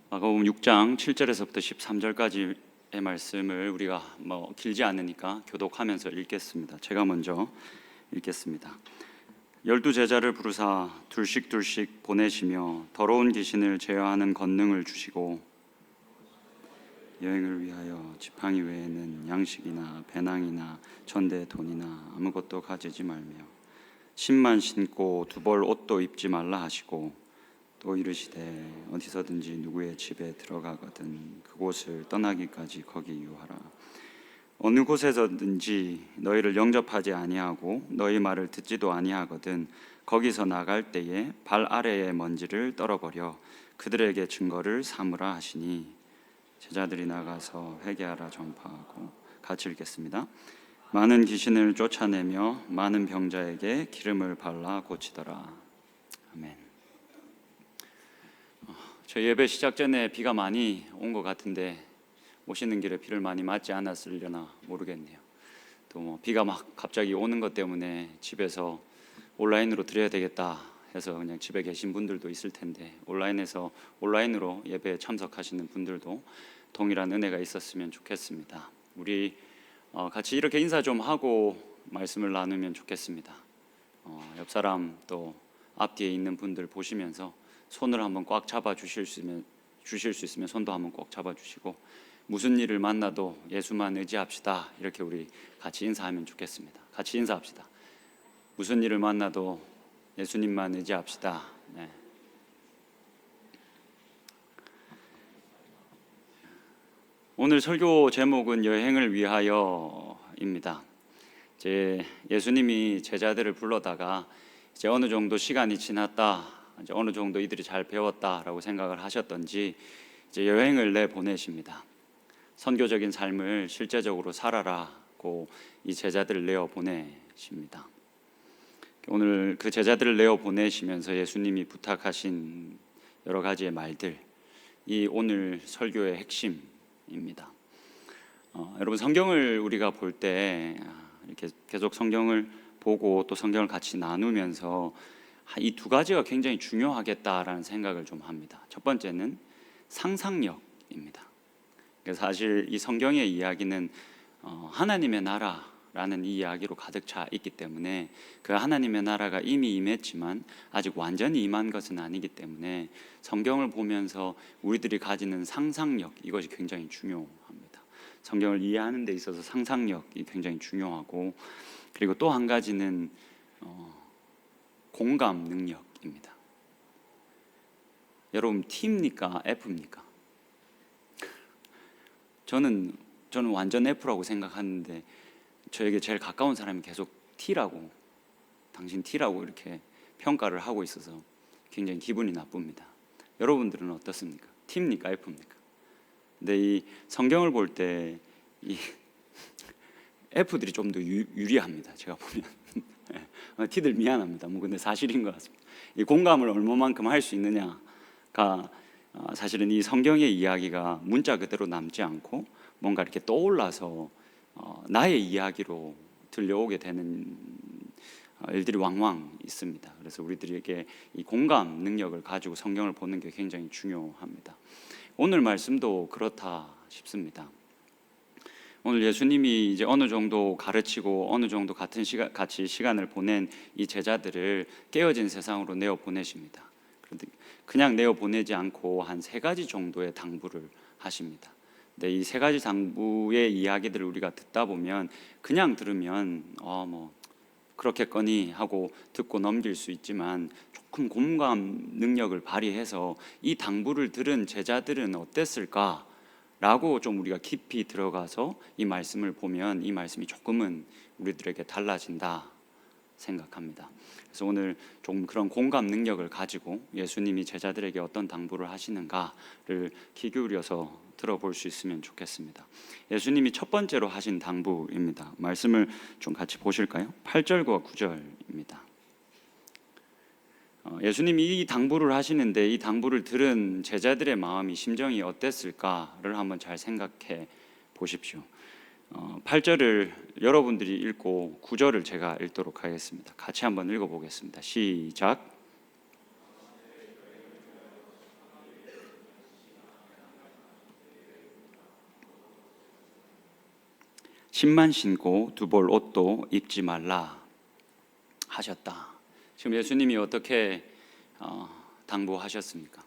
마가복음 6장 7절에서부터 13절까지의 말씀을 우리가 길지 않으니까 교독하면서 읽겠습니다. 제가 먼저 읽겠습니다. 12제자를 부르사 둘씩 보내시며 더러운 귀신을 제어하는 권능을 주시고 여행을 위하여 지팡이 외에는 양식이나 배낭이나 전대 돈이나 아무것도 가지지 말며 신만 신고 두벌 옷도 입지 말라 하시고 또 이르시되 어디서든지 누구의 집에 들어가거든 그곳을 떠나기까지 거기 유하라. 어느 곳에서든지 너희를 영접하지 아니하고 너희 말을 듣지도 아니하거든 거기서 나갈 때에 발 아래의 먼지를 떨어버려 그들에게 증거를 삼으라 하시니 제자들이 나가서 회개하라 전파하고 같이 읽겠습니다. 많은 귀신을 쫓아내며 많은 병자에게 기름을 발라 고치더라. 아멘. 저희 예배 시작 전에 비가 많이 온 것 같은데 오시는 길에 비를 많이 맞지 않았으려나 모르겠네요. 또 비가 막 갑자기 오는 것 때문에 집에서 온라인으로 드려야 되겠다 해서 그냥 집에 계신 분들도 있을 텐데 온라인으로 예배에 참석하시는 분들도 동일한 은혜가 있었으면 좋겠습니다. 우리 같이 이렇게 인사 좀 하고 말씀을 나누면 좋겠습니다. 옆 사람 또 앞뒤에 있는 분들 보시면서 손을 한번 꽉 잡아 주실 수 있으면 손도 한번 꼭 잡아 주시고 무슨 일을 만나도 예수만 의지합시다 이렇게 우리 같이 인사하면 좋겠습니다. 같이 인사합시다. 무슨 일을 만나도 예수님만 의지합시다. 네. 오늘 설교 제목은 여행을 위하여입니다. 예수님이 제자들을 불러다가 이제 어느 정도 시간이 지났다, 이제 어느 정도 이들이 잘 배웠다라고 생각을 하셨던지 이제 여행을 내보내십니다. 선교적인 삶을 실제적으로 살아라고 이 제자들을 내어 보내십니다. 오늘 그 제자들을 내어 보내시면서 예수님이 부탁하신 여러 가지의 말들, 이 오늘 설교의 핵심입니다. 여러분, 성경을 우리가 볼 때 이렇게 계속 성경을 보고 또 성경을 같이 나누면서 이 두 가지가 굉장히 중요하겠다라는 생각을 좀 합니다. 첫 번째는 상상력입니다. 사실 이 성경의 이야기는 하나님의 나라라는 이 이야기로 가득 차 있기 때문에 그 하나님의 나라가 이미 임했지만 아직 완전히 임한 것은 아니기 때문에 성경을 보면서 우리들이 가지는 상상력, 이것이 굉장히 중요합니다. 성경을 이해하는 데 있어서 상상력이 굉장히 중요하고, 그리고 또 한 가지는 공감 능력입니다. 여러분, T입니까? F입니까? 저는 완전 F라고 생각하는데 저에게 제일 가까운 사람이 계속 T라고, 당신 T라고 이렇게 평가를 하고 있어서 굉장히 기분이 나쁩니다. 여러분들은 어떻습니까? T입니까? F입니까? 근데 이 성경을 볼 때 이 F들이 좀 더 유리합니다. 제가 보면 T들 미안합니다. 근데 사실인 것 같습니다. 이 공감을 얼마만큼 할 수 있느냐가 사실은 이 성경의 이야기가 문자 그대로 남지 않고 뭔가 이렇게 떠올라서 나의 이야기로 들려오게 되는 일들이 왕왕 있습니다. 그래서 우리들에게 이 공감 능력을 가지고 성경을 보는 게 굉장히 중요합니다. 오늘 말씀도 그렇다 싶습니다. 오늘 예수님이 이제 어느 정도 가르치고 어느 정도 같이 시간을 보낸 이 제자들을 깨어진 세상으로 내어 보내십니다. 그런데 그냥 내어 보내지 않고 한 3가지 정도의 당부를 하십니다. 근데 이 3가지 당부의 이야기들을 우리가 듣다 보면 그냥 들으면 그렇겠거니 하고 듣고 넘길 수 있지만 조금 공감 능력을 발휘해서 이 당부를 들은 제자들은 어땠을까? 라고 좀 우리가 깊이 들어가서 이 말씀을 보면 이 말씀이 조금은 우리들에게 달라진다 생각합니다. 그래서 오늘 좀 그런 공감 능력을 가지고 예수님이 제자들에게 어떤 당부를 하시는가를 귀 기울여서 들어볼 수 있으면 좋겠습니다. 예수님이 첫 번째로 하신 당부입니다. 말씀을 좀 같이 보실까요? 8절과 9절입니다. 예수님이 이 당부를 하시는데 이 당부를 들은 제자들의 마음이, 심정이 어땠을까를 한번 잘 생각해 보십시오. 8절을 여러분들이 읽고 9절을 제가 읽도록 하겠습니다. 같이 한번 읽어보겠습니다. 시작. 신만 신고 두 벌 옷도 입지 말라 하셨다. 지금 예수님이 어떻게 당부하셨습니까?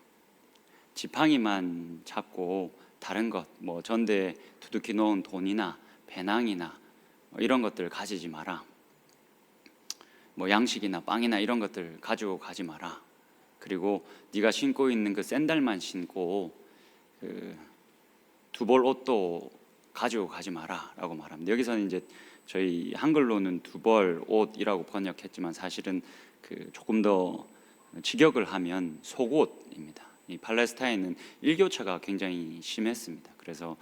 지팡이만 잡고 다른 것, 뭐 전대에 두둑히 놓은 돈이나 배낭이나 이런 것들 가지지 마라. 뭐 양식이나 빵이나 이런 것들 가지고 가지 마라. 그리고 네가 신고 있는 그 샌들만 신고 그 두 벌 옷도 가지고 가지 마라 라고 말합니다. 여기서는 이제 저희 한글로는 두 벌 옷이라고 번역했지만 사실은 그 조금 더 직역을 하면 속옷입니다. 이 팔레스타인은 일교차가 굉장히 심했습니다. 그래서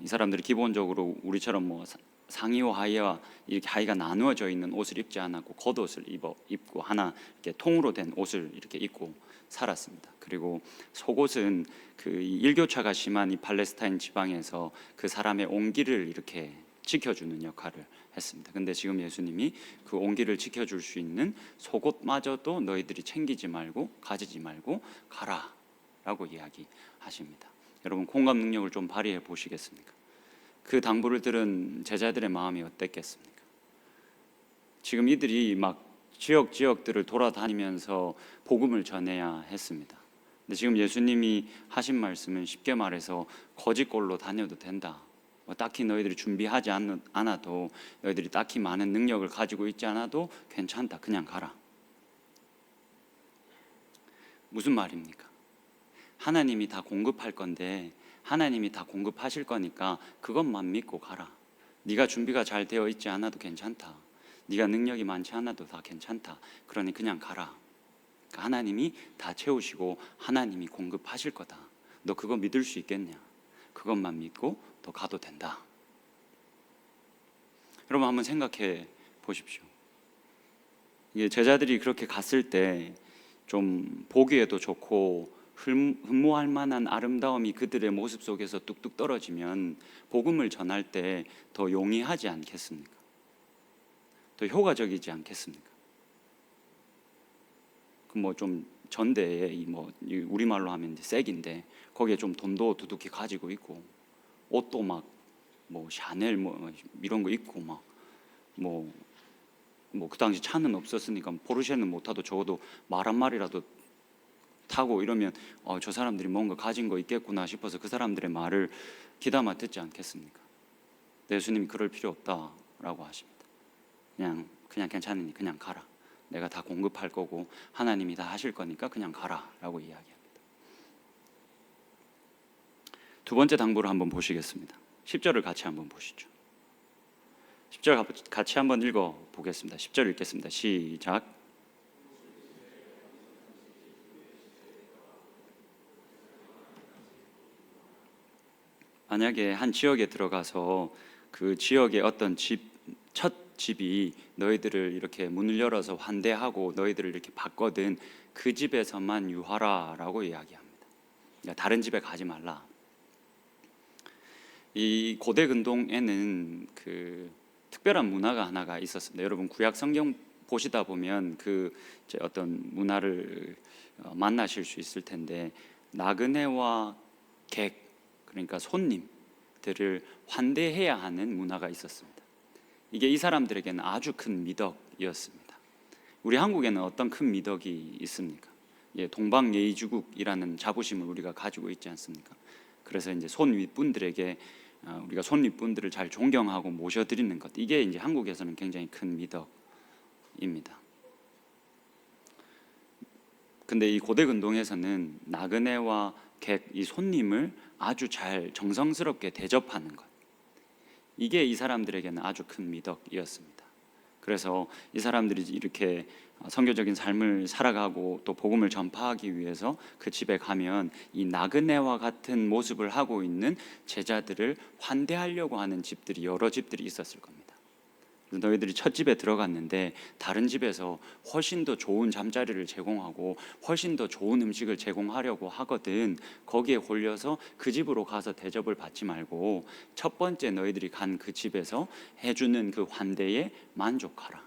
이 사람들이 기본적으로 우리처럼 뭐 상의와 하의와 이렇게 하의가 나누어져 있는 옷을 입지 않았고 겉옷을 입고 하나 이렇게 통으로 된 옷을 이렇게 입고 살았습니다. 그리고 속옷은 그 일교차가 심한 이 팔레스타인 지방에서 그 사람의 온기를 이렇게 지켜주는 역할을 했습니다. 근데 지금 예수님이 그 온기를 지켜줄 수 있는 속옷마저도 너희들이 챙기지 말고 가지지 말고 가라라고 이야기하십니다. 여러분 공감 능력을 좀 발휘해 보시겠습니까? 그 당부를 들은 제자들의 마음이 어땠겠습니까? 지금 이들이 막 지역들을 돌아다니면서 복음을 전해야 했습니다. 근데 지금 예수님이 하신 말씀은 쉽게 말해서 거짓골로 다녀도 된다. 딱히 너희들이 준비하지 않아도 너희들이 딱히 많은 능력을 가지고 있지 않아도 괜찮다. 그냥 가라. 무슨 말입니까? 하나님이 다 공급할 건데 하나님이 다 공급하실 거니까 그것만 믿고 가라. 네가 준비가 잘 되어 있지 않아도 괜찮다. 네가 능력이 많지 않아도 다 괜찮다. 그러니 그냥 가라. 그러니까 하나님이 다 채우시고 하나님이 공급하실 거다. 너 그거 믿을 수 있겠냐? 그것만 믿고 너 가도 된다. 여러분 한번 생각해 보십시오. 이게 제자들이 그렇게 갔을 때 좀 보기에도 좋고 흠모할 만한 아름다움이 그들의 모습 속에서 뚝뚝 떨어지면 복음을 전할 때 더 용이하지 않겠습니까? 더 효과적이지 않겠습니까? 그 뭐 좀 전대에 우리말로 하면 이제 색인데 거기에 좀 돈도 두둑히 가지고 있고 옷도 막 뭐 샤넬 뭐 이런 거 입고 막 뭐 그 당시 차는 없었으니까 포르쉐는 못 타도 적어도 말 한 마리라도 타고 이러면 저 사람들이 뭔가 가진 거 있겠구나 싶어서 그 사람들의 말을 귀담아 듣지 않겠습니까? 예수님이 그럴 필요 없다라고 하십니다. 그냥 괜찮으니 그냥 가라. 내가 다 공급할 거고 하나님이 다 하실 거니까 그냥 가라라고 이야기합니다. 두 번째 당부를 한번 보시겠습니다. 10절을 같이 한번 보시죠. 10절 같이 한번 읽어 보겠습니다. 10절 읽겠습니다. 시작. 만약에 한 지역에 들어가서 그 지역의 어떤 첫 집이 너희들을 이렇게 문을 열어서 환대하고 너희들을 이렇게 받거든 그 집에서만 유하라라고 이야기합니다. 그러니까 다른 집에 가지 말라. 이 고대 근동에는 그 특별한 문화가 하나가 있었습니다. 여러분 구약 성경 보시다 보면 그 어떤 문화를 만나실 수 있을 텐데 나그네와 객 그러니까 손님들을 환대해야 하는 문화가 있었습니다. 이게 이 사람들에게는 아주 큰 미덕이었습니다. 우리 한국에는 어떤 큰 미덕이 있습니까? 동방예의주국이라는 자부심을 우리가 가지고 있지 않습니까? 그래서 이제 손 윗분들에게 우리가 손 윗분들을 잘 존경하고 모셔드리는 것, 이게 이제 한국에서는 굉장히 큰 미덕입니다. 근데 이 고대 근동에서는 나그네와 객, 이 손님을 아주 잘 정성스럽게 대접하는 것, 이게 이 사람들에게는 아주 큰 미덕이었습니다. 그래서 이 사람들이 이렇게 선교적인 삶을 살아가고 또 복음을 전파하기 위해서 그 집에 가면 이 나그네와 같은 모습을 하고 있는 제자들을 환대하려고 하는 집들이 여러 집들이 있었을 겁니다. 너희들이 첫 집에 들어갔는데 다른 집에서 훨씬 더 좋은 잠자리를 제공하고 훨씬 더 좋은 음식을 제공하려고 하거든 거기에 홀려서 그 집으로 가서 대접을 받지 말고 첫 번째 너희들이 간 그 집에서 해주는 그 환대에 만족하라.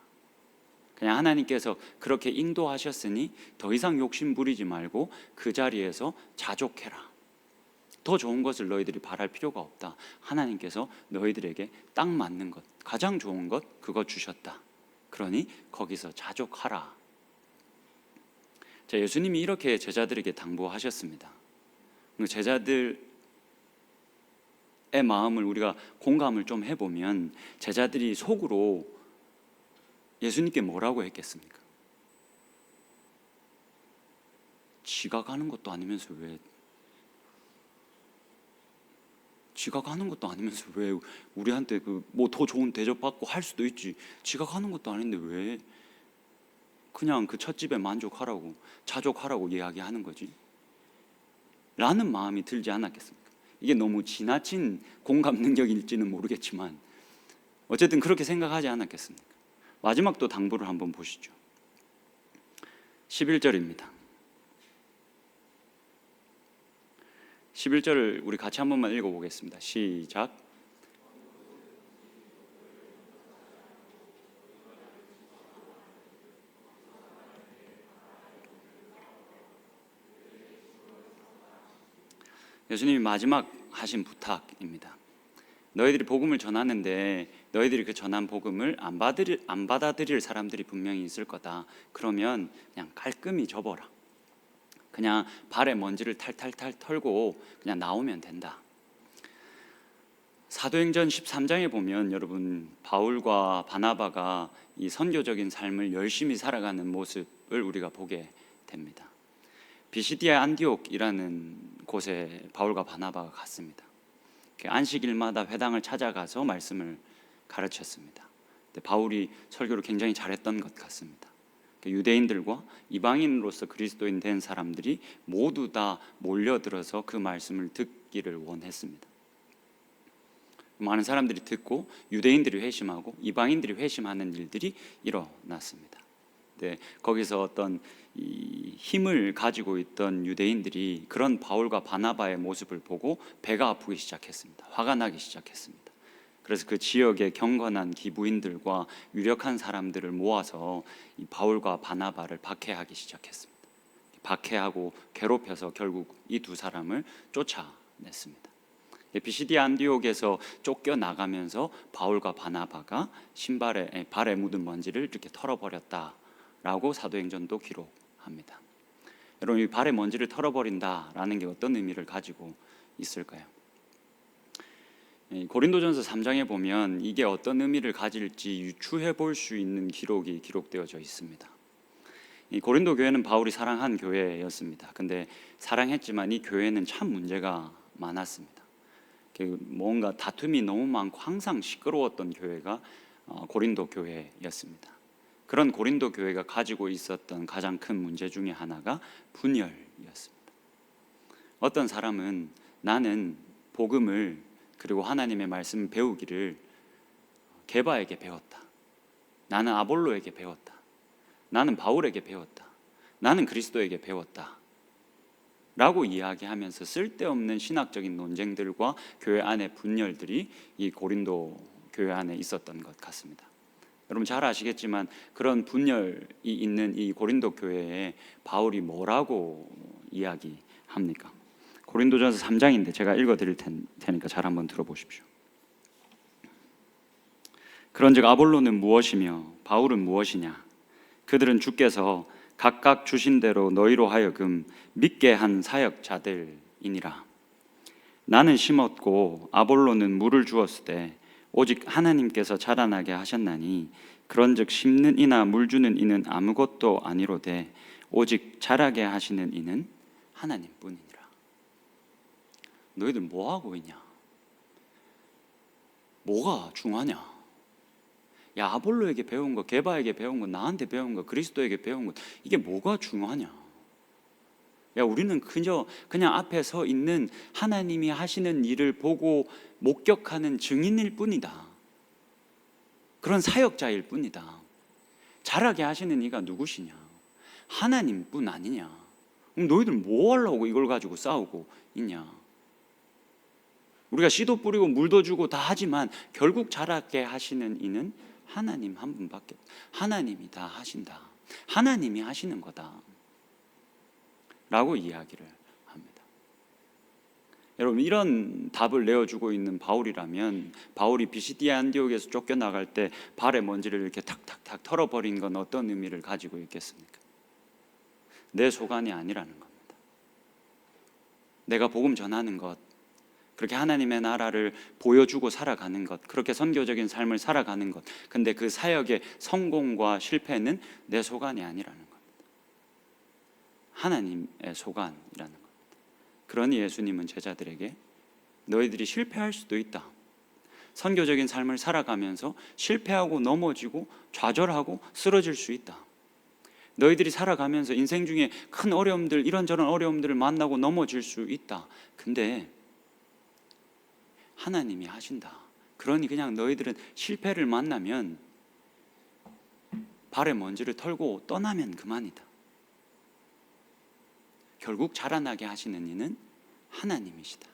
그냥 하나님께서 그렇게 인도하셨으니 더 이상 욕심 부리지 말고 그 자리에서 자족해라. 더 좋은 것을 너희들이 바랄 필요가 없다. 하나님께서 너희들에게 딱 맞는 것, 가장 좋은 것 그거 주셨다. 그러니 거기서 자족하라. 자, 예수님이 이렇게 제자들에게 당부하셨습니다. 제자들의 마음을 우리가 공감을 좀 해보면 제자들이 속으로 예수님께 뭐라고 했겠습니까? 지가 가는 것도 아니면서 왜 우리한테 뭐 더 좋은 대접 받고 할 수도 있지. 지가 가는 것도 아닌데 왜 그냥 그 첫 집에 만족하라고 자족하라고 이야기하는 거지? 라는 마음이 들지 않았겠습니까? 이게 너무 지나친 공감 능력일지는 모르겠지만 어쨌든 그렇게 생각하지 않았겠습니까? 마지막 또 당부를 한번 보시죠. 11절입니다. 11절을 우리 같이 한 번만 읽어보겠습니다. 시작. 예수님이 마지막 하신 부탁입니다. 너희들이 복음을 전하는데 너희들이 그 전한 복음을 안 받아들일 사람들이 분명히 있을 거다. 그러면 그냥 깔끔히 접어라. 그냥 발에 먼지를 탈탈탈 털고 그냥 나오면 된다. 사도행전 13장에 보면 여러분 바울과 바나바가 이 선교적인 삶을 열심히 살아가는 모습을 우리가 보게 됩니다. 비시디아 안디옥이라는 곳에 바울과 바나바가 갔습니다. 안식일마다 회당을 찾아가서 말씀을 가르쳤습니다. 바울이 설교를 굉장히 잘했던 것 같습니다. 유대인들과 이방인으로서 그리스도인 된 사람들이 모두 다 몰려들어서 그 말씀을 듣기를 원했습니다. 많은 사람들이 듣고 유대인들이 회심하고 이방인들이 회심하는 일들이 일어났습니다. 거기서 어떤 이 힘을 가지고 있던 유대인들이 그런 바울과 바나바의 모습을 보고 배가 아프기 시작했습니다. 화가 나기 시작했습니다. 그래서 그 지역의 경건한 기부인들과 유력한 사람들을 모아서 이 바울과 바나바를 박해하기 시작했습니다. 박해하고 괴롭혀서 결국 이 두 사람을 쫓아냈습니다. 비시디아 안디옥에서 쫓겨나가면서 바울과 바나바가 발에 묻은 먼지를 이렇게 털어버렸다라고 사도행전도 기록합니다. 여러분, 이 발에 먼지를 털어버린다라는 게 어떤 의미를 가지고 있을까요? 고린도전서 3장에 보면 이게 어떤 의미를 가질지 유추해 볼 수 있는 기록이 기록되어져 있습니다. 이 고린도 교회는 바울이 사랑한 교회였습니다. 근데 사랑했지만 이 교회는 참 문제가 많았습니다. 뭔가 다툼이 너무 많고 항상 시끄러웠던 교회가 고린도 교회였습니다. 그런 고린도 교회가 가지고 있었던 가장 큰 문제 중에 하나가 분열이었습니다. 어떤 사람은 나는 복음을 그리고 하나님의 말씀을 배우기를 게바에게 배웠다. 나는 아볼로에게 배웠다. 나는 바울에게 배웠다. 나는 그리스도에게 배웠다. 라고 이야기하면서 쓸데없는 신학적인 논쟁들과 교회 안의 분열들이 이 고린도 교회 안에 있었던 것 같습니다. 여러분 잘 아시겠지만 그런 분열이 있는 이 고린도 교회에 바울이 뭐라고 이야기합니까? 고린도전서 3장인데 제가 읽어드릴 테니까 잘 한번 들어보십시오. 그런즉 아볼로는 무엇이며 바울은 무엇이냐? 그들은 주께서 각각 주신 대로 너희로 하여금 믿게 한 사역자들이니라. 나는 심었고 아볼로는 물을 주었으되 오직 하나님께서 자라나게 하셨나니 그런즉 심는 이나 물 주는 이는 아무것도 아니로되 오직 자라게 하시는 이는 하나님뿐이니라. 너희들 뭐 하고 있냐? 뭐가 중요하냐? 야, 아볼로에게 배운 거, 게바에게 배운 거, 나한테 배운 거, 그리스도에게 배운 거, 이게 뭐가 중요하냐? 야, 우리는 그냥 앞에 서 있는 하나님이 하시는 일을 보고 목격하는 증인일 뿐이다. 그런 사역자일 뿐이다. 자라게 하시는 이가 누구시냐? 하나님뿐 아니냐? 그럼 너희들 뭐 하려고 이걸 가지고 싸우고 있냐? 우리가 씨도 뿌리고 물도 주고 다 하지만 결국 자라게 하시는 이는 하나님 한 분밖에 없다. 하나님이 다 하신다. 하나님이 하시는 거다 라고 이야기를 합니다. 여러분, 이런 답을 내어주고 있는 바울이라면, 바울이 비시디아 안디옥에서 쫓겨나갈 때 발에 먼지를 이렇게 탁탁탁 털어버린 건 어떤 의미를 가지고 있겠습니까? 내 소관이 아니라는 겁니다. 내가 복음 전하는 것, 그렇게 하나님의 나라를 보여주고 살아가는 것, 그렇게 선교적인 삶을 살아가는 것, 근데 그 사역의 성공과 실패는 내 소관이 아니라는 겁니다. 하나님의 소관이라는 겁니다. 그러니 예수님은 제자들에게 너희들이 실패할 수도 있다. 선교적인 삶을 살아가면서 실패하고 넘어지고 좌절하고 쓰러질 수 있다. 너희들이 살아가면서 인생 중에 큰 어려움들, 이런저런 어려움들을 만나고 넘어질 수 있다. 근데 하나님이 하신다. 그러니 그냥 너희들은 실패를 만나면 발에 먼지를 털고 떠나면 그만이다. 결국 자라나게 하시는 이는 하나님이시다.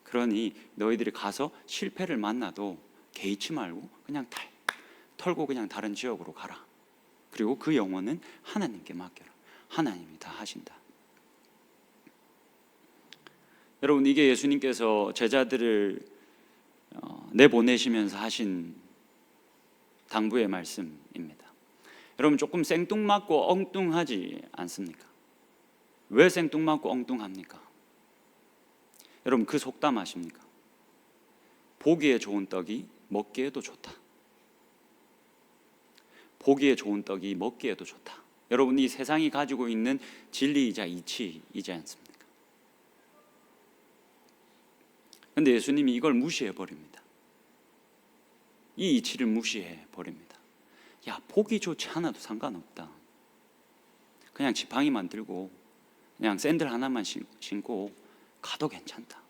그러니 너희들이 가서 실패를 만나도 개의치 말고 그냥 털고 그냥 다른 지역으로 가라. 그리고 그 영혼은 하나님께 맡겨라. 하나님이 다 하신다. 여러분, 이게 예수님께서 제자들을 내보내시면서 하신 당부의 말씀입니다. 여러분, 조금 생뚱맞고 엉뚱하지 않습니까? 왜 생뚱맞고 엉뚱합니까? 여러분, 그 속담 아십니까? 보기에 좋은 떡이 먹기에도 좋다. 보기에 좋은 떡이 먹기에도 좋다. 여러분, 이 세상이 가지고 있는 진리이자 이치이지 않습니까? 그런데 예수님이 이걸 무시해 버립니다. 이 이치를 무시해 버립니다. 야, 보기 좋지 않아도 상관없다. 그냥 지팡이만 들고 그냥 샌들 하나만 신고 가도 괜찮다.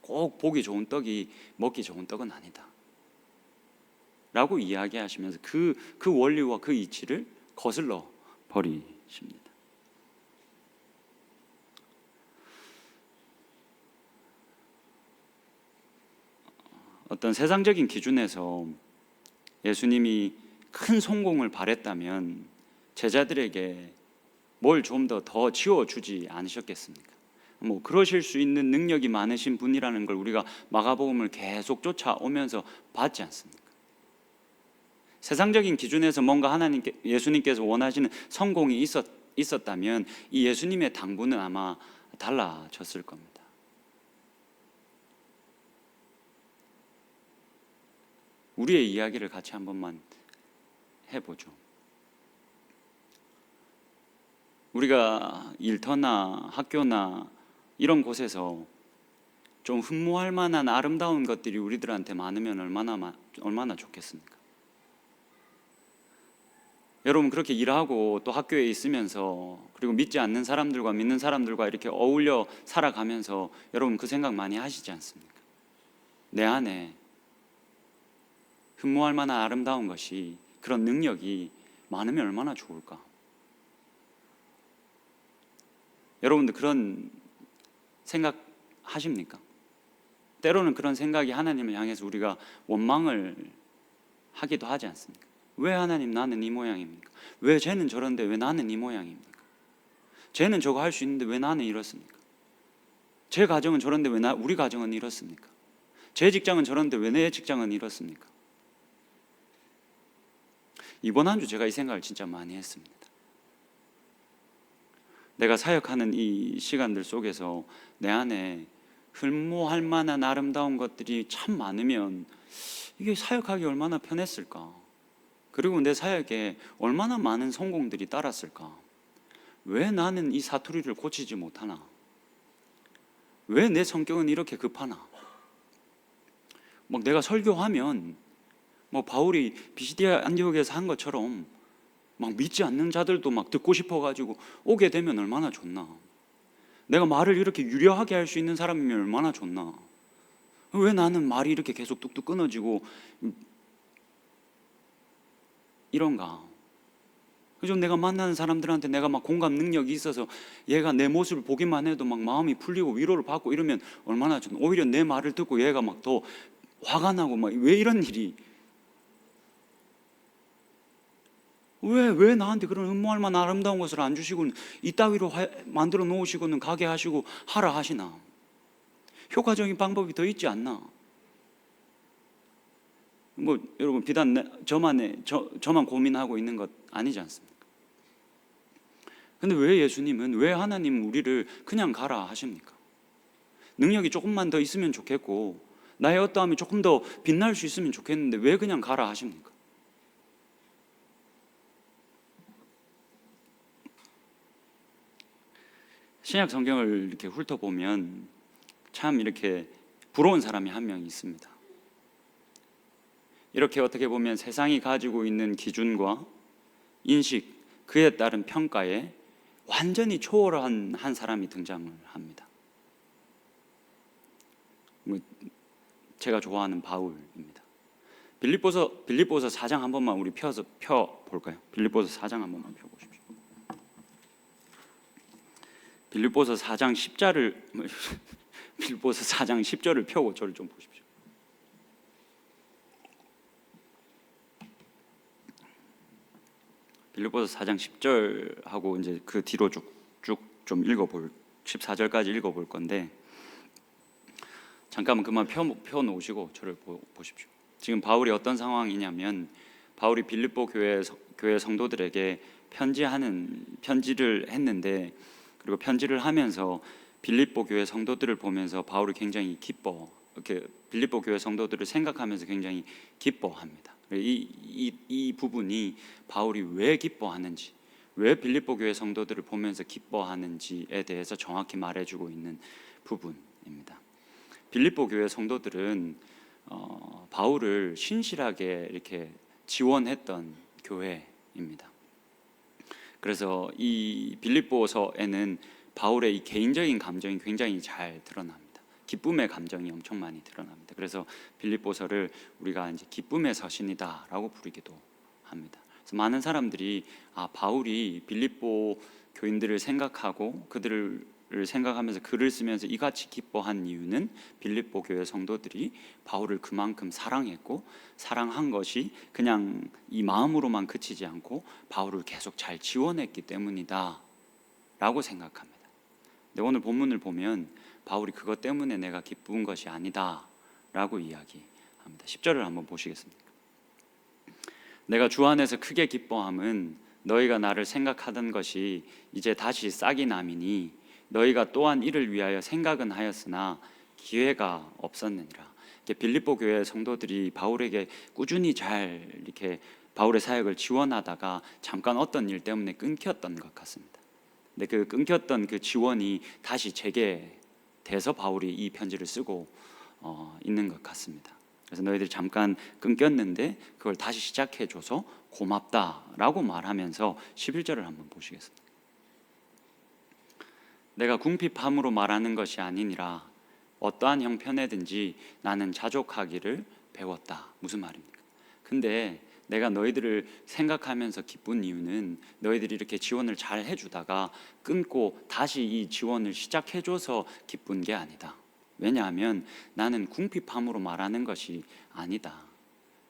꼭 보기 좋은 떡이 먹기 좋은 떡은 아니다 라고 이야기하시면서 그 원리와 그 이치를 거슬러 버리십니다. 어떤 세상적인 기준에서 예수님이 큰 성공을 바랬다면 제자들에게 뭘 좀 더 지어주지 않으셨겠습니까? 뭐 그러실 수 있는 능력이 많으신 분이라는 걸 우리가 마가복음을 계속 쫓아오면서 봤지 않습니까? 세상적인 기준에서 뭔가 예수님께서 원하시는 성공이 있었다면 이 예수님의 당부는 아마 달라졌을 겁니다. 우리의 이야기를 같이 한 번만 해보죠. 우리가 일터나 학교나 이런 곳에서 좀 흠모할 만한 아름다운 것들이 우리들한테 많으면 얼마나 좋겠습니까? 여러분, 그렇게 일하고 또 학교에 있으면서 그리고 믿지 않는 사람들과 믿는 사람들과 이렇게 어울려 살아가면서 여러분 그 생각 많이 하시지 않습니까? 내 안에 흠모할 만한 아름다운 것이, 그런 능력이 많으면 얼마나 좋을까? 여러분들 그런 생각 하십니까? 때로는 그런 생각이 하나님을 향해서 우리가 원망을 하기도 하지 않습니까? 왜 하나님 나는 이 모양입니까? 왜 쟤는 저런데 왜 나는 이 모양입니까? 쟤는 저거 할 수 있는데 왜 나는 이렇습니까? 제 가정은 저런데 왜 우리 가정은 이렇습니까? 제 직장은 저런데 왜 내 직장은 이렇습니까? 이번 한 주 제가 이 생각을 진짜 많이 했습니다. 내가 사역하는 이 시간들 속에서 내 안에 흠모할 만한 아름다운 것들이 참 많으면 이게 사역하기 얼마나 편했을까? 그리고 내 사역에 얼마나 많은 성공들이 따랐을까? 왜 나는 이 사투리를 고치지 못하나? 왜 내 성격은 이렇게 급하나? 막 내가 설교하면 뭐 바울이 비시디아 안디옥에서 한 것처럼 막 믿지 않는 자들도 막 듣고 싶어가지고 오게 되면 얼마나 좋나? 내가 말을 이렇게 유려하게 할 수 있는 사람이면 얼마나 좋나? 왜 나는 말이 이렇게 계속 뚝뚝 끊어지고 이런가? 그죠? 내가 만나는 사람들한테 내가 막 공감 능력이 있어서 얘가 내 모습을 보기만 해도 막 마음이 풀리고 위로를 받고 이러면 얼마나 좋나? 오히려 내 말을 듣고 얘가 막 더 화가 나고 막 왜 이런 일이? 왜 나한테 그런 음모할 만한 아름다운 것을 안 주시고 이따위로 만들어 놓으시고는 가게 하시고 하라 하시나? 효과적인 방법이 더 있지 않나? 뭐 여러분 비단 저만 고민하고 있는 것 아니지 않습니까? 근데 왜 예수님은, 왜 하나님 우리를 그냥 가라 하십니까? 능력이 조금만 더 있으면 좋겠고 나의 어떠함이 조금 더 빛날 수 있으면 좋겠는데 왜 그냥 가라 하십니까? 신약 성경을 이렇게 훑어보면 참 이렇게 부러운 사람이 한 명 있습니다. 이렇게 어떻게 보면 세상이 가지고 있는 기준과 인식, 그에 따른 평가에 완전히 초월한 한 사람이 등장을 합니다. 제가 좋아하는 바울입니다. 빌립보서 4장 한 번만 우리 펴 볼까요? 빌립보서 4장 한 번만 펴 보십시오. 빌립보서 4장 10절을 빌립보서 4장 10절을 펴고 저를 좀 보십시오. 빌립보서 4장 10절하고 이제 그 뒤로 쭉 좀 읽어볼 14절까지 읽어볼 건데 잠깐만 그만 펴 놓으시고 저를 보십시오. 지금 바울이 어떤 상황이냐면 바울이 빌립보 교회 성도들에게 편지를 했는데 그리고 편지를 하면서 빌립보 교회 성도들을 보면서 바울이 굉장히 이렇게 빌립보 교회 성도들을 생각하면서 굉장히 기뻐합니다. 이 부분이 바울이 왜 기뻐하는지, 왜 빌립보 교회 성도들을 보면서 기뻐하는지에 대해서 정확히 말해주고 있는 부분입니다. 빌립보 교회 성도들은 바울을 신실하게 이렇게 지원했던 교회입니다. 그래서 이 빌립보서에는 바울의 이 개인적인 감정이 굉장히 잘 드러납니다. 기쁨의 감정이 엄청 많이 드러납니다. 그래서 빌립보서를 우리가 이제 기쁨의 서신이다라고 부르기도 합니다. 그래서 많은 사람들이 바울이 빌립보 교인들을 생각하고 그들을 생각하면서 글을 쓰면서 이같이 기뻐한 이유는 빌립보 교회 성도들이 바울을 그만큼 사랑했고 사랑한 것이 그냥 이 마음으로만 그치지 않고 바울을 계속 잘 지원했기 때문이다 라고 생각합니다. 근데 오늘 본문을 보면 바울이 그것 때문에 내가 기쁜 것이 아니다 라고 이야기합니다. 10절을 한번 보시겠습니까? 내가 주 안에서 크게 기뻐함은 너희가 나를 생각하던 것이 이제 다시 싹이 남이니 너희가 또한 이를 위하여 생각은 하였으나 기회가 없었느니라. 빌립보 교회 성도들이 바울에게 꾸준히 잘 이렇게 바울의 사역을 지원하다가 잠깐 어떤 일 때문에 끊겼던 것 같습니다. 근데 그 끊겼던 그 지원이 다시 재개돼서 바울이 이 편지를 쓰고 있는 것 같습니다. 그래서 너희들이 잠깐 끊겼는데 그걸 다시 시작해줘서 고맙다라고 말하면서 11절을 한번 보시겠습니다. 내가 궁핍함으로 말하는 것이 아니니라 어떠한 형편에든지 나는 자족하기를 배웠다. 무슨 말입니까? 근데 내가 너희들을 생각하면서 기쁜 이유는 너희들이 이렇게 지원을 잘 해주다가 끊고 다시 이 지원을 시작해줘서 기쁜 게 아니다. 왜냐하면 나는 궁핍함으로 말하는 것이 아니다.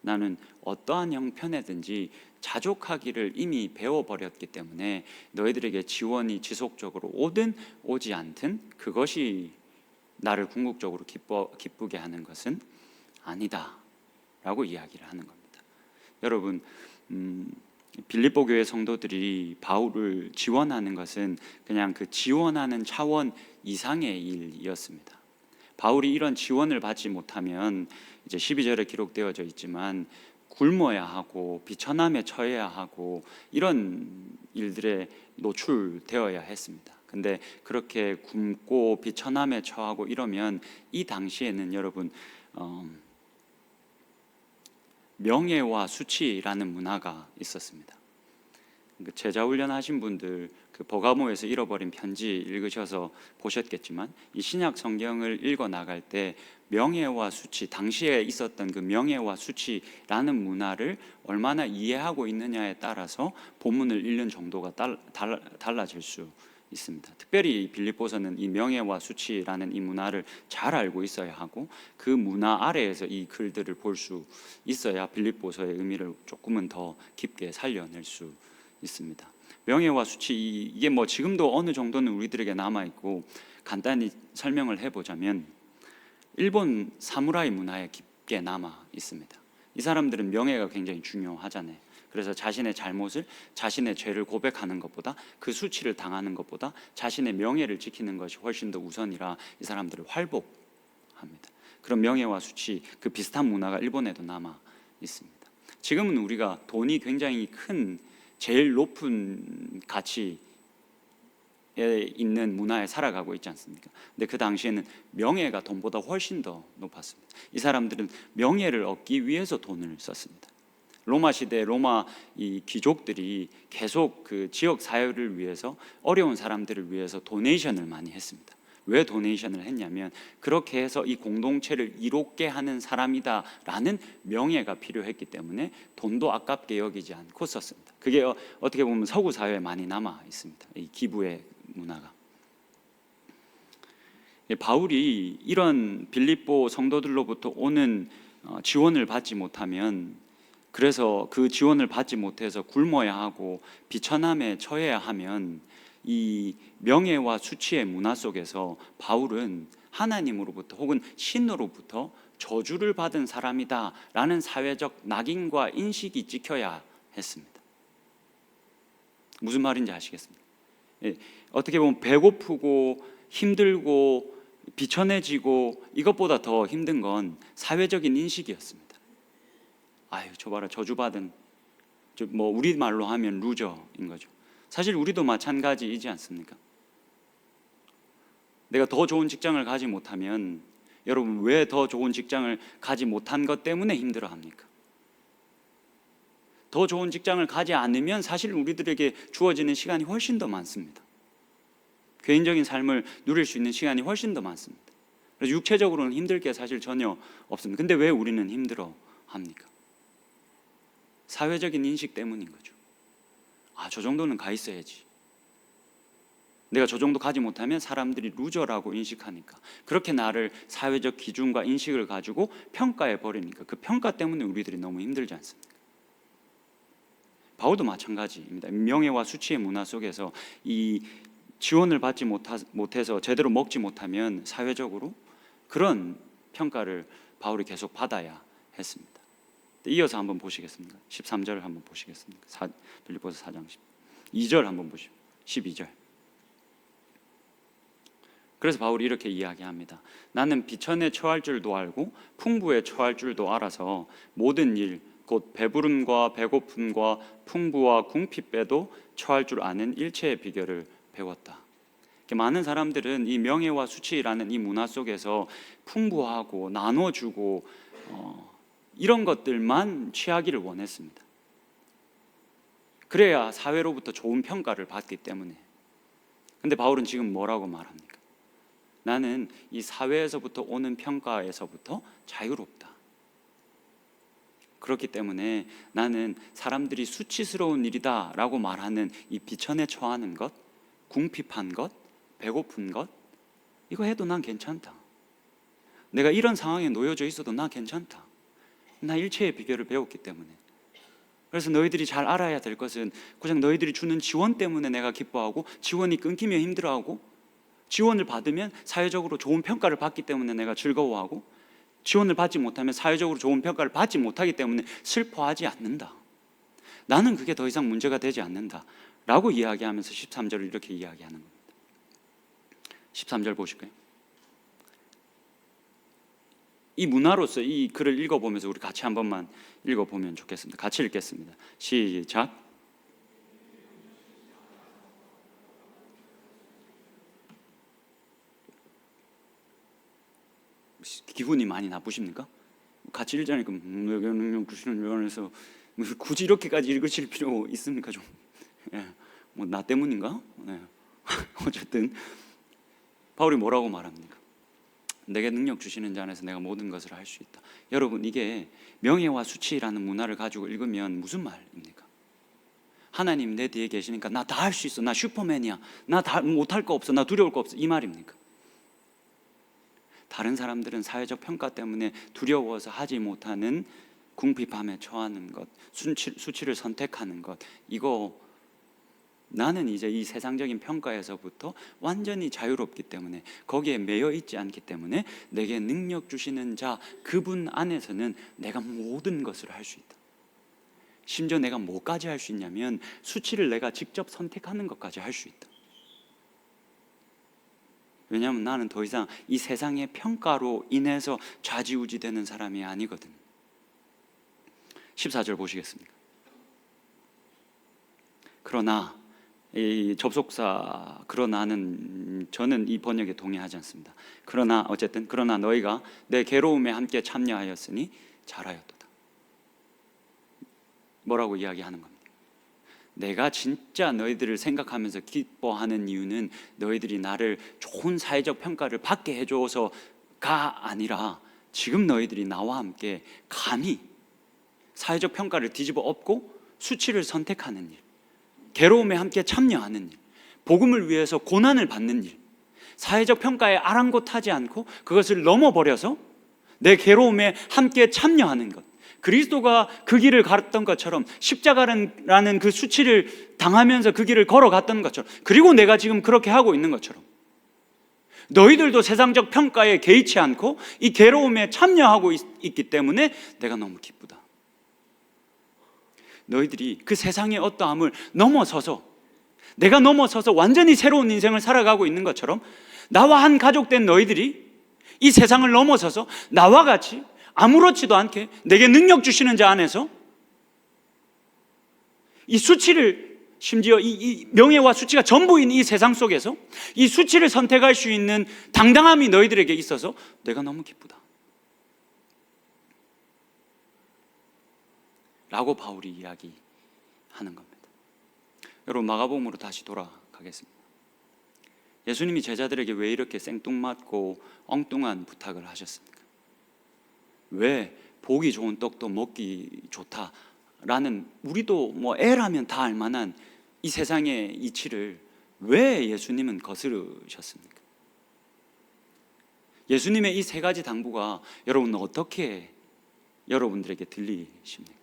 나는 어떠한 형편에든지 자족하기를 이미 배워버렸기 때문에 너희들에게 지원이 지속적으로 오든 오지 않든 그것이 나를 궁극적으로 기쁘게 하는 것은 아니다 라고 이야기를 하는 겁니다. 여러분, 빌립보 교회 성도들이 바울을 지원하는 것은 그냥 그 지원하는 차원 이상의 일이었습니다. 바울이 이런 지원을 받지 못하면 이제 12절에 기록되어져 있지만 굶어야 하고 비천함에 처해야 하고 이런 일들에 노출되어야 했습니다. 근데 그렇게 굶고 비천함에 처하고 이러면 이 당시에는 여러분 명예와 수치라는 문화가 있었습니다. 제자 훈련하신 분들 그 버가모에서 잃어버린 편지 읽으셔서 보셨겠지만 이 신약 성경을 읽어 나갈 때 명예와 수치, 당시에 있었던 그 명예와 수치라는 문화를 얼마나 이해하고 있느냐에 따라서 본문을 읽는 정도가 달라질 수 있습니다. 특별히 이 빌립보서는 이 명예와 수치라는 이 문화를 잘 알고 있어야 하고 그 문화 아래에서 이 글들을 볼 수 있어야 빌립보서의 의미를 조금은 더 깊게 살려낼 수 있습니다. 명예와 수치, 이게 뭐 지금도 어느 정도는 우리들에게 남아 있고, 간단히 설명을 해보자면 일본 사무라이 문화에 깊게 남아 있습니다. 이 사람들은 명예가 굉장히 중요하잖아요. 그래서 자신의 잘못을, 자신의 죄를 고백하는 것보다, 그 수치를 당하는 것보다 자신의 명예를 지키는 것이 훨씬 더 우선이라 이 사람들을 활복합니다. 그런 명예와 수치, 그 비슷한 문화가 일본에도 남아 있습니다. 지금은 우리가 돈이 굉장히 큰, 제일 높은 가치에 있는 문화에 살아가고 있지 않습니까? 근데 그 당시에는 명예가 돈보다 훨씬 더 높았습니다. 이 사람들은 명예를 얻기 위해서 돈을 썼습니다. 로마 시대 로마 이 귀족들이 계속 그 지역 사회를 위해서, 어려운 사람들을 위해서 도네이션을 많이 했습니다. 왜 도네이션을 했냐면 그렇게 해서 이 공동체를 이롭게 하는 사람이다라는 명예가 필요했기 때문에 돈도 아깝게 여기지 않고 썼습니다. 그게 어떻게 보면 서구 사회에 많이 남아 있습니다. 이 기부의 문화가. 바울이 이런 빌립보 성도들로부터 오는 지원을 받지 못하면, 그래서 그 지원을 받지 못해서 굶어야 하고 비천함에 처해야 하면, 이 명예와 수치의 문화 속에서 바울은 하나님으로부터 혹은 신으로부터 저주를 받은 사람이다 라는 사회적 낙인과 인식이 찍혀야 했습니다. 무슨 말인지 아시겠습니까? 어떻게 보면 배고프고 힘들고 비천해지고 이것보다 더 힘든 건 사회적인 인식이었습니다. 아유, 저 봐라, 저주받은, 뭐 우리말로 하면 루저인 거죠. 사실 우리도 마찬가지이지 않습니까? 내가 더 좋은 직장을 가지 못하면, 여러분 왜 더 좋은 직장을 가지 못한 것 때문에 힘들어합니까? 더 좋은 직장을 가지 않으면 사실 우리들에게 주어지는 시간이 훨씬 더 많습니다. 개인적인 삶을 누릴 수 있는 시간이 훨씬 더 많습니다. 그래서 육체적으로는 힘들 게 사실 전혀 없습니다. 근데 왜 우리는 힘들어 합니까? 사회적인 인식 때문인 거죠. 아, 저 정도는 가 있어야지. 내가 저 정도 가지 못하면 사람들이 루저라고 인식하니까, 그렇게 나를 사회적 기준과 인식을 가지고 평가해 버리니까, 그 평가 때문에 우리들이 너무 힘들지 않습니까? 바울도 마찬가지입니다. 명예와 수치의 문화 속에서 이 지원을 받지 못해서 제대로 먹지 못하면 사회적으로 그런 평가를 바울이 계속 받아야 했습니다. 이어서 한번 보시겠습니다. 13절을 한번 보시겠습니다. 빌립보서 4장 2절 한번 보시죠. 12절. 그래서 바울이 이렇게 이야기합니다. 나는 비천에 처할 줄도 알고 풍부에 처할 줄도 알아서 모든 일, 곧 배부름과 배고픔과 풍부와 궁핍에도 처할 줄 아는 일체의 비결을 배웠다. 많은 사람들은 이 명예와 수치라는 이 문화 속에서 풍부하고 나눠주고 이런 것들만 취하기를 원했습니다. 그래야 사회로부터 좋은 평가를 받기 때문에. 근데 바울은 지금 뭐라고 말합니까? 나는 이 사회에서부터 오는 평가에서부터 자유롭다. 그렇기 때문에 나는 사람들이 수치스러운 일이다 라고 말하는 이 비천에 처하는 것, 궁핍한 것, 배고픈 것, 이거 해도 난 괜찮다. 내가 이런 상황에 놓여져 있어도 난 괜찮다. 나 일체의 비결을 배웠기 때문에. 그래서 너희들이 잘 알아야 될 것은, 그냥 너희들이 주는 지원 때문에 내가 기뻐하고, 지원이 끊기면 힘들어하고, 지원을 받으면 사회적으로 좋은 평가를 받기 때문에 내가 즐거워하고, 지원을 받지 못하면 사회적으로 좋은 평가를 받지 못하기 때문에 슬퍼하지 않는다. 나는 그게 더 이상 문제가 되지 않는다 라고 이야기하면서 13절을 이렇게 이야기하는 겁니다. 13절 보실까요? 이 문화로서 이 글을 읽어보면서 우리 같이 한 번만 읽어보면 좋겠습니다. 같이 읽겠습니다. 시작. 기분이 많이 나쁘십니까? 같이 읽자니까 내게 능력 주시는 요한에서 굳이 이렇게까지 읽으실 필요 있습니까? 좀 뭐 나 때문인가? 어쨌든 바울이 뭐라고 말합니까? 내게 능력 주시는 자 안에서 내가 모든 것을 할 수 있다. 여러분, 이게 명예와 수치라는 문화를 가지고 읽으면 무슨 말입니까? 하나님 내 뒤에 계시니까 나 다 할 수 있어, 나 슈퍼맨이야, 나 다 못할 거 없어, 나 두려울 거 없어, 이 말입니까? 다른 사람들은 사회적 평가 때문에 두려워서 하지 못하는 궁핍함에 처하는 것, 수치를 선택하는 것, 이거 나는 이제 이 세상적인 평가에서부터 완전히 자유롭기 때문에, 거기에 매여 있지 않기 때문에 내게 능력 주시는 자 그분 안에서는 내가 모든 것을 할 수 있다. 심지어 내가 뭐까지 할 수 있냐면 수치를 내가 직접 선택하는 것까지 할 수 있다. 왜냐하면 나는 더 이상 이 세상의 평가로 인해서 좌지우지 되는 사람이 아니거든. 14절 보시겠습니까? 그러나 이 접속사 그러나는 저는 이 번역에 동의하지 않습니다. 그러나 어쨌든 그러나 너희가 내 괴로움에 함께 참여하였으니 잘하였도다. 뭐라고 이야기하는 겁니다. 내가 진짜 너희들을 생각하면서 기뻐하는 이유는 너희들이 나를 좋은 사회적 평가를 받게 해줘서가 아니라 지금 너희들이 나와 함께 감히 사회적 평가를 뒤집어 엎고 수치를 선택하는 일, 괴로움에 함께 참여하는 일, 복음을 위해서 고난을 받는 일, 사회적 평가에 아랑곳하지 않고 그것을 넘어버려서 내 괴로움에 함께 참여하는 것, 그리스도가 그 길을 걸었던 것처럼 십자가라는 그 수치를 당하면서 그 길을 걸어갔던 것처럼, 그리고 내가 지금 그렇게 하고 있는 것처럼 너희들도 세상적 평가에 개의치 않고 이 괴로움에 참여하고 있기 때문에 내가 너무 기쁘다. 너희들이 그 세상의 어떠함을 넘어서서, 내가 넘어서서 완전히 새로운 인생을 살아가고 있는 것처럼 나와 한 가족 된 너희들이 이 세상을 넘어서서 나와 같이 아무렇지도 않게 내게 능력 주시는 자 안에서 이 수치를, 심지어 이 명예와 수치가 전부인 이 세상 속에서 이 수치를 선택할 수 있는 당당함이 너희들에게 있어서 내가 너무 기쁘다 라고 바울이 이야기하는 겁니다. 여러분, 마가복음으로 다시 돌아가겠습니다. 예수님이 제자들에게 왜 이렇게 생뚱맞고 엉뚱한 부탁을 하셨습니까? 왜 보기 좋은 떡도 먹기 좋다라는, 우리도 뭐 애라면 다 알만한 이 세상의 이치를 왜 예수님은 거스르셨습니까? 예수님의 이 세 가지 당부가 여러분 어떻게 여러분들에게 들리십니까?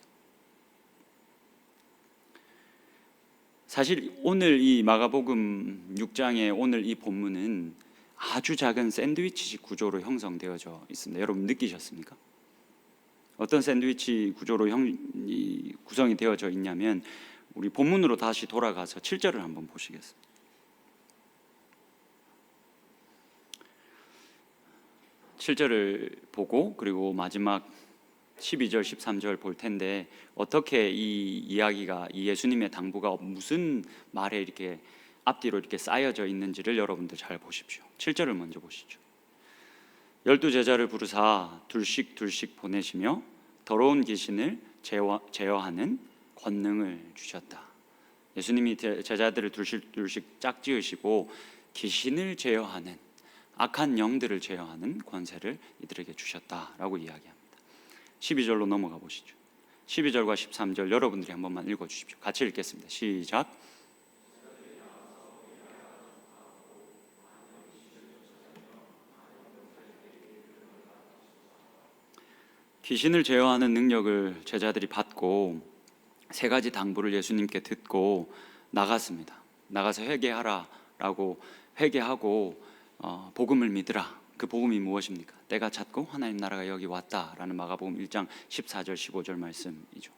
사실 오늘 이 마가복음 6장의 오늘 이 본문은 아주 작은 샌드위치식 구조로 형성되어져 있습니다. 여러분 느끼셨습니까? 어떤 샌드위치 구조로 구성이 되어져 있냐면, 우리 본문으로 다시 돌아가서 7절을 한번 보시겠습니다. 7절을 보고 그리고 마지막 12절, 13절 볼 텐데, 어떻게 이 이야기가, 이 예수님의 당부가 무슨 말에 이렇게 앞뒤로 이렇게 쌓여져 있는지를 여러분들 잘 보십시오. 7절을 먼저 보시죠. 12제자를 부르사 둘씩 보내시며 더러운 귀신을 제어하는 권능을 주셨다. 예수님이 제자들을 둘씩 짝지으시고 귀신을 제어하는, 악한 영들을 제어하는 권세를 이들에게 주셨다라고 이야기합니다. 12절로 넘어가 보시죠. 12절과 13절 여러분들이 한 번만 읽어주십시오. 같이 읽겠습니다. 시작. 귀신을 제어하는 능력을 제자들이 받고 세 가지 당부를 예수님께 듣고 나갔습니다. 나가서 회개하라라고 회개하고 복음을 믿으라. 그 복음이 무엇입니까? 때가 찼고 하나님 나라가 여기 왔다라는 마가복음 1장 14절 15절 말씀이죠.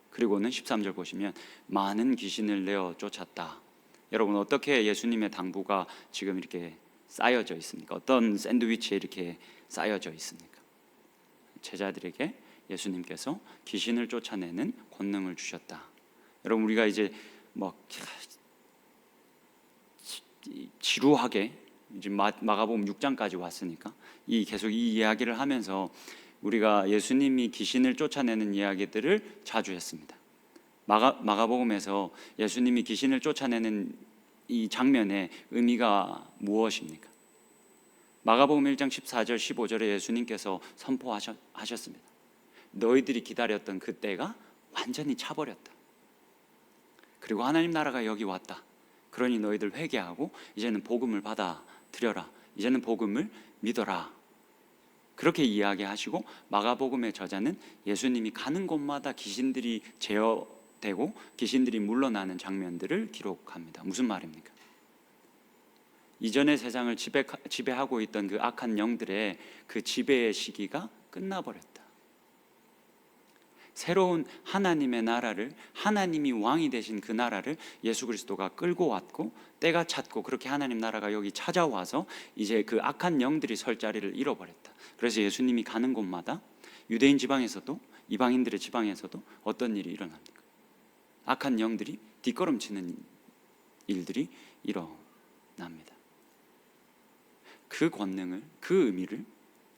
그리고는 13절 보시면 많은 귀신을 내어 쫓았다. 여러분, 어떻게 예수님의 당부가 지금 이렇게 쌓여져 있습니까? 어떤 샌드위치에 이렇게 쌓여져 있습니까? 제자들에게 예수님께서 귀신을 쫓아내는 권능을 주셨다. 여러분, 우리가 이제 뭐 지루하게 이제 마가복음 6장까지 왔으니까 계속 이 이야기를 하면서 우리가 예수님이 귀신을 쫓아내는 이야기들을 자주 했습니다. 마가복음에서 예수님이 귀신을 쫓아내는 이 장면의 의미가 무엇입니까? 마가복음 1장 14절 15절에 예수님께서 선포하셨습니다. 너희들이 기다렸던 그 때가 완전히 차버렸다. 그리고 하나님 나라가 여기 왔다. 그러니 너희들 회개하고 이제는 복음을 받아들여라. 이제는 복음을 믿어라. 그렇게 이야기하시고 마가복음의 저자는 예수님이 가는 곳마다 귀신들이 제어되고 귀신들이 물러나는 장면들을 기록합니다. 무슨 말입니까? 이전의 세상을 지배하고 있던 그 악한 영들의 그 지배의 시기가 끝나버렸다. 새로운 하나님의 나라를, 하나님이 왕이 되신 그 나라를 예수 그리스도가 끌고 왔고 때가 찼고 그렇게 하나님 나라가 여기 찾아와서 이제 그 악한 영들이 설 자리를 잃어버렸다. 그래서 예수님이 가는 곳마다 유대인 지방에서도 이방인들의 지방에서도 어떤 일이 일어납니까? 악한 영들이 뒷걸음치는 일들이 일어납니다. 그 권능을, 그 의미를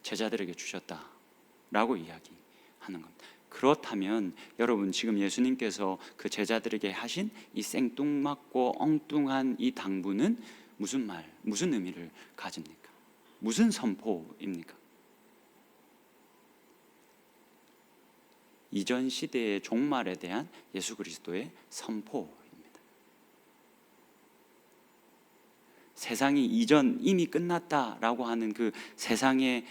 제자들에게 주셨다라고 이야기하는 겁니다. 그렇다면 여러분 지금 예수님께서 그 제자들에게 하신 이 생뚱맞고 엉뚱한 이 당부는 무슨 의미를 가집니까? 무슨 선포입니까? 이전 시대의 종말에 대한 예수 그리스도의 선포입니다. 세상이 이전 이미 끝났다라고 하는 그 세상의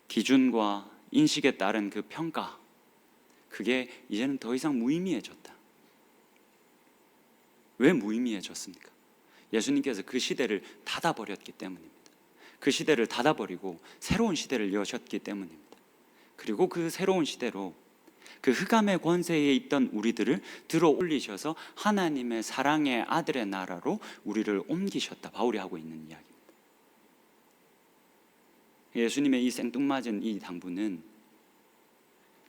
기준과 인식에 따른 그 평가, 그게 이제는 더 이상 무의미해졌다. 왜 무의미해졌습니까? 예수님께서 그 시대를 닫아버렸기 때문입니다. 그 시대를 닫아버리고 새로운 시대를 여셨기 때문입니다. 그리고 그 새로운 시대로 그 흑암의 권세에 있던 우리들을 들어 올리셔서 하나님의 사랑의 아들의 나라로 우리를 옮기셨다. 바울이 하고 있는 이야기입니다. 예수님의 이 생뚱맞은 이 당부는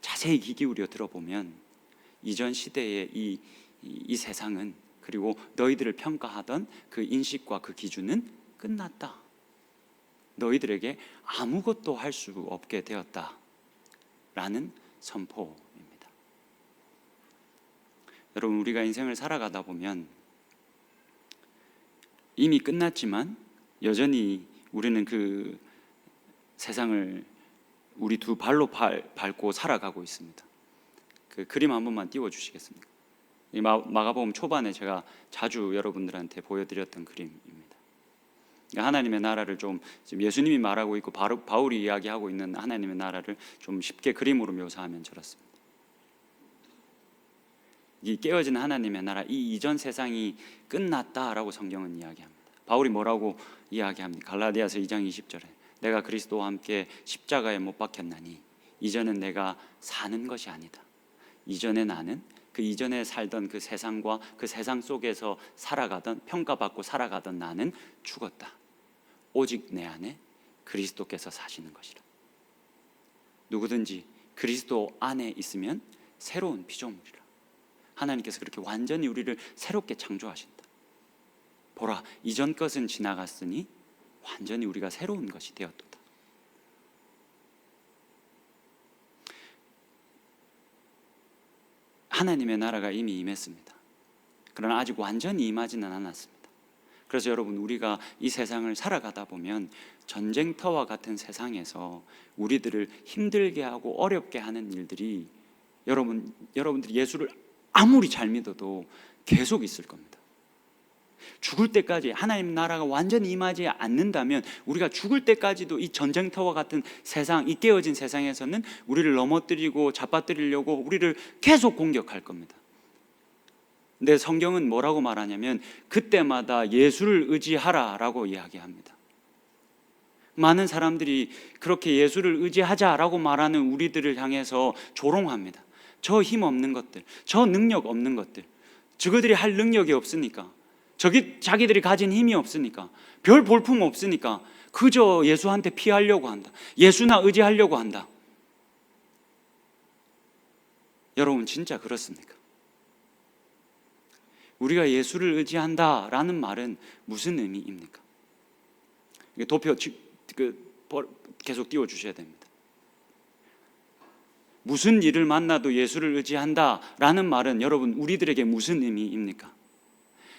자세히 귀 기울여 들어보면 이전 시대의 이 세상은, 그리고 너희들을 평가하던 그 인식과 그 기준은 끝났다. 너희들에게 아무것도 할 수 없게 되었다 라는 선포입니다. 여러분, 우리가 인생을 살아가다 보면 이미 끝났지만 여전히 우리는 그 세상을 우리 두 발로 밟고 살아가고 있습니다. 그 그림 한 번만 띄워주시겠습니까? 이 마가복음 초반에 제가 자주 여러분들한테 보여드렸던 그림입니다. 하나님의 나라를 좀, 지금 예수님이 말하고 있고 바울이 이야기하고 있는 하나님의 나라를 좀 쉽게 그림으로 묘사하면 저렇습니다. 이 깨어진 하나님의 나라, 이 이전 세상이 끝났다라고 성경은 이야기합니다. 바울이 뭐라고 이야기합니까? 갈라디아서 2장 20절에 내가 그리스도와 함께 십자가에 못 박혔나니 이전은 내가 사는 것이 아니다. 이전에 나는, 그 이전에 살던 그 세상과 그 세상 속에서 살아가던, 평가받고 살아가던 나는 죽었다. 오직 내 안에 그리스도께서 사시는 것이라. 누구든지 그리스도 안에 있으면 새로운 피조물이라. 하나님께서 그렇게 완전히 우리를 새롭게 창조하신다. 보라, 이전 것은 지나갔으니 완전히 우리가 새로운 것이 되었도다. 하나님의 나라가 이미 임했습니다. 그러나 아직 완전히 임하지는 않았습니다. 그래서 여러분, 우리가 이 세상을 살아가다 보면 전쟁터와 같은 세상에서 우리들을 힘들게 하고 어렵게 하는 일들이 여러분들이 예수를 아무리 잘 믿어도 계속 있을 겁니다. 죽을 때까지 하나님 나라가 완전히 임하지 않는다면 우리가 죽을 때까지도 이 전쟁터와 같은 세상, 이 깨어진 세상에서는 우리를 넘어뜨리고 잡아뜨리려고 우리를 계속 공격할 겁니다. 근데 성경은 뭐라고 말하냐면 그때마다 예수를 의지하라라고 이야기합니다. 많은 사람들이 그렇게 예수를 의지하자라고 말하는 우리들을 향해서 조롱합니다. 저 힘 없는 것들, 저 능력 없는 것들, 저들이 할 능력이 없으니까, 자기들이 가진 힘이 없으니까, 별 볼품 없으니까 그저 예수한테 피하려고 한다. 예수나 의지하려고 한다. 여러분, 진짜 그렇습니까? 우리가 예수를 의지한다라는 말은 무슨 의미입니까? 도표 계속 띄워주셔야 됩니다. 무슨 일을 만나도 예수를 의지한다라는 말은 여러분, 우리들에게 무슨 의미입니까?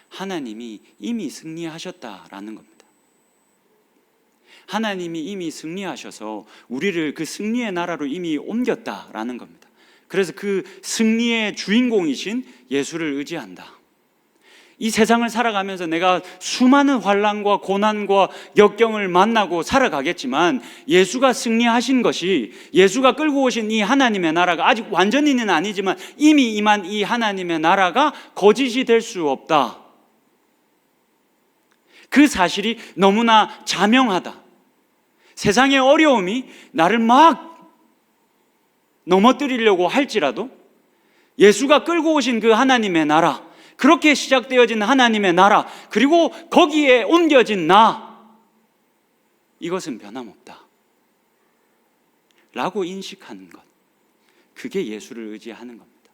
하나님이 이미 승리하셨다라는 겁니다. 하나님이 이미 승리하셔서 우리를 그 승리의 나라로 이미 옮겼다라는 겁니다. 그래서 그 승리의 주인공이신 예수를 의지한다. 이 세상을 살아가면서 내가 수많은 환난과 고난과 역경을 만나고 살아가겠지만 예수가 승리하신 것이, 예수가 끌고 오신 이 하나님의 나라가 아직 완전히는 아니지만 이미 임한 이 하나님의 나라가 거짓이 될 수 없다. 그 사실이 너무나 자명하다. 세상의 어려움이 나를 막 넘어뜨리려고 할지라도 예수가 끌고 오신 그 하나님의 나라, 그렇게 시작되어진 하나님의 나라, 그리고 거기에 옮겨진 나, 이것은 변함없다 라고 인식하는 것, 그게 예수를 의지하는 겁니다.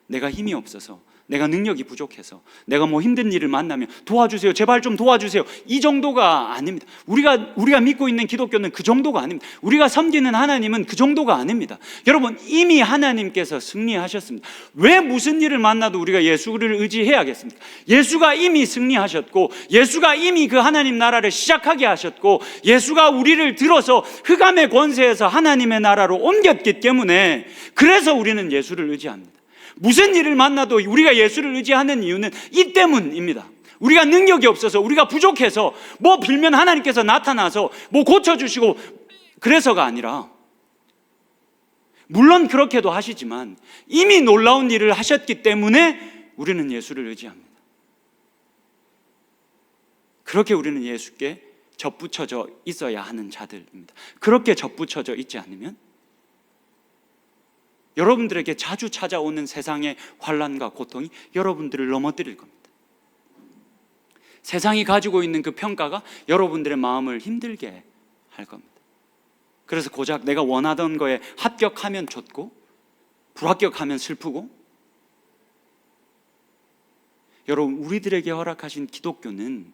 내가 힘이 없어서, 내가 능력이 부족해서, 내가 뭐 힘든 일을 만나면 도와주세요, 제발 좀 도와주세요, 이 정도가 아닙니다. 우리가 믿고 있는 기독교는 그 정도가 아닙니다. 우리가 섬기는 하나님은 그 정도가 아닙니다. 여러분, 이미 하나님께서 승리하셨습니다. 왜 무슨 일을 만나도 우리가 예수를 의지해야겠습니까? 예수가 이미 승리하셨고, 예수가 이미 그 하나님 나라를 시작하게 하셨고, 예수가 우리를 들어서 흑암의 권세에서 하나님의 나라로 옮겼기 때문에, 그래서 우리는 예수를 의지합니다. 무슨 일을 만나도 우리가 예수를 의지하는 이유는 이 때문입니다. 우리가 능력이 없어서, 우리가 부족해서, 뭐 빌면 하나님께서 나타나서 뭐 고쳐주시고 그래서가 아니라, 물론 그렇게도 하시지만 이미 놀라운 일을 하셨기 때문에 우리는 예수를 의지합니다. 그렇게 우리는 예수께 접붙여져 있어야 하는 자들입니다. 그렇게 접붙여져 있지 않으면 여러분들에게 자주 찾아오는 세상의 환난과 고통이 여러분들을 넘어뜨릴 겁니다. 세상이 가지고 있는 그 평가가 여러분들의 마음을 힘들게 할 겁니다. 그래서 고작 내가 원하던 거에 합격하면 좋고 불합격하면 슬프고, 여러분, 우리들에게 허락하신 기독교는,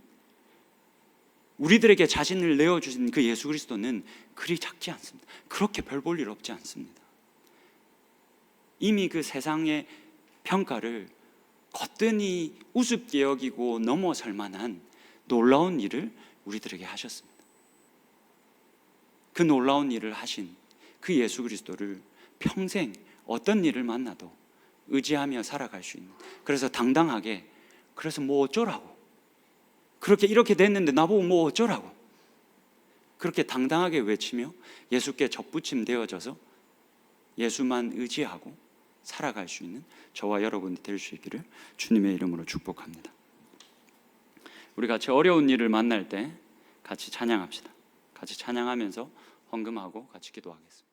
우리들에게 자신을 내어주신 그 예수 그리스도는 그리 작지 않습니다. 그렇게 별 볼 일 없지 않습니다. 이미 그 세상의 평가를 거뜬히 우습게 여기고 넘어설 만한 놀라운 일을 우리들에게 하셨습니다. 그 놀라운 일을 하신 그 예수 그리스도를 평생 어떤 일을 만나도 의지하며 살아갈 수 있는, 그래서 당당하게, 그래서 뭐 어쩌라고, 그렇게 이렇게 됐는데 나보고 뭐 어쩌라고, 그렇게 당당하게 외치며 예수께 접붙임 되어져서 예수만 의지하고 살아갈 수 있는 저와 여러분이 될 수 있기를 주님의 이름으로 축복합니다. 우리 같이 어려운 일을 만날 때 같이 찬양합시다. 같이 찬양하면서 헌금하고 같이 기도하겠습니다.